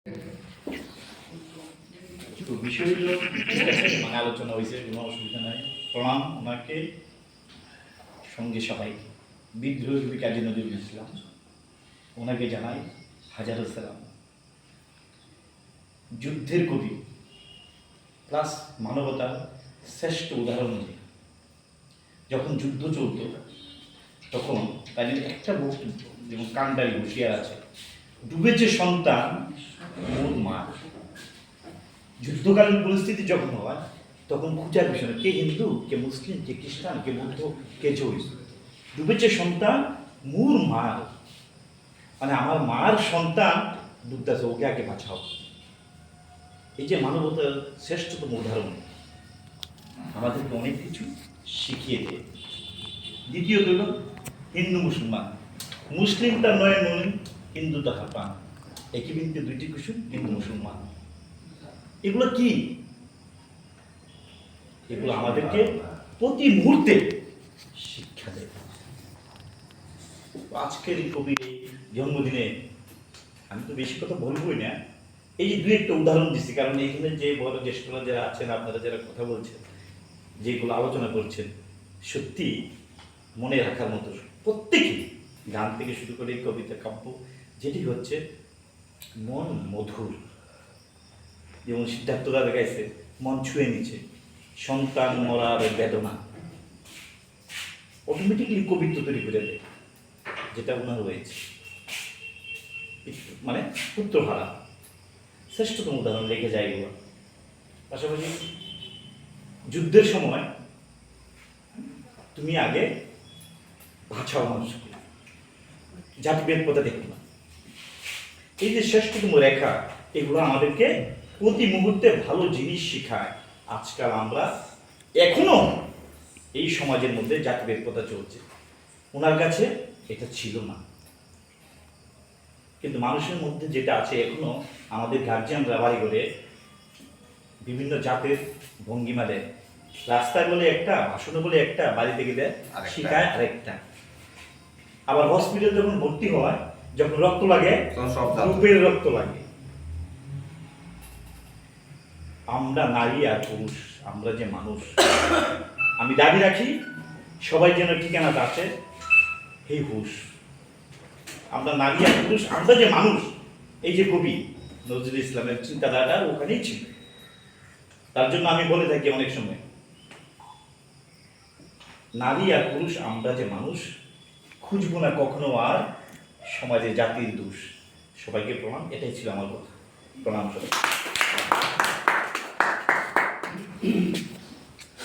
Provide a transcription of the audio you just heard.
তো বিষয়গুলো ঠিক আছে, মানে আলোচনা হয়েছে, কোনো অসুবিধা নাই। প্রণাম ওনাকে, সঙ্গে সবাই বিদ্রোহী কবি কাজী নজরুল ইসলাম, ওনাকে জানাই হাজারো সালাম। যুদ্ধের কবি প্লাস মানবতার শ্রেষ্ঠ উদাহরণ যে, যখন যুদ্ধ চলত তখন তাদের একটা বক্তব্য, যেমন কান্ডারি হুঁশিয়ার আছে, ডুবেছে সন্তান মোর মা। যুদ্ধকালীন পরিস্থিতি যখন হয় তখন খুঁজার বিষয়, কে হিন্দু, কে মুসলিম, কে খ্রিস্টান, কে বৌদ্ধ, কে জৈন, ডুবেছে সন্তান মোর মা, মানে আমার মার সন্তান ডুবতেছে, ওকে আগে বাঁচাও। এই যে মানবতার শ্রেষ্ঠতম উদাহরণ আমাদেরকে অনেক কিছু শিখিয়ে দেয়। দ্বিতীয়ত হল হিন্দু মুসলমান, মুসলিম তার নয় নয়, হিন্দু তাহার প্রাণ, একই বৃন্তে দুইটি কুসুম, হিন্দু মুসলমান। এগুলো কি? এগুলো আমাদেরকে প্রতি মুহূর্তে শিক্ষা দেয়। আজকের এই কবির এই জন্মদিনে আমি তো বেশি কথা বলবই না, এই যে দুই একটা উদাহরণ দিচ্ছি, কারণ এখানে যে বড় জ্যেষ্ঠরা যারা আছেন, আপনারা যারা কথা বলছেন, যেগুলো আলোচনা করছেন, সত্যি মনে রাখার মতো। প্রত্যেকে গান থেকে শুরু করে কবিতা, কাব্য, যেটি হচ্ছে মন মধুর। যেমন সিদ্ধার্থরা দেখাইছে মন ছুঁয়ে নিচ্ছে, সন্তান মরার বেদনা অটোমেটিকলি কবিত্ব তৈরি করে দেয়, যেটা ওনার রয়েছে। মানে পুত্রহারা শ্রেষ্ঠতম উদাহরণ রেখে যায় এগুলো। পাশাপাশি যুদ্ধের সময় তুমি আগে বাঁচাও মানুষকে, জাতিভেদ পথে দেখো না। এই যে শ্রেষ্ঠতম রেখা, এগুলো আমাদেরকে প্রতি মুহূর্তে ভালো জিনিস শেখায়। আজকাল আমরা এখনো এই সমাজের মধ্যে জাতিভেদ প্রথা চলছে, ওনার কাছে এটা ছিল না। কিন্তু মানুষের মধ্যে যেটা আছে এখনো, আমাদের গার্জিয়ানরা বাড়ি করে বিভিন্ন জাতের ভঙ্গিমা দেয়। রাস্তায় বলে একটা, ভাষণে বলে একটা, বাড়িতে গেলে শিখায় আরেকটা। আবার হসপিটাল যখন ভর্তি হয়, যখন রক্ত লাগে, গ্রুপের রক্ত লাগে। আমরা নারী আর পুরুষ, আমরা যে মানুষ, আমি দাবি রাখি সবাই যেন ঠিকানাটা আছে এই হুশ। আমরা নারী আর পুরুষ, আমরা যে মানুষ, এই যে কবি নজরুল ইসলামের চিন্তাধারাটা ওখানেই ছিল। তার জন্য আমি বলে থাকি অনেক সময়, নারী আর পুরুষ আমরা যে মানুষ, খুঁজবো না কখনো আর সমাজে জাতির দোষ। সবাইকে প্রণাম, এটাই ছিল আমার কথা। প্রণাম সবাই।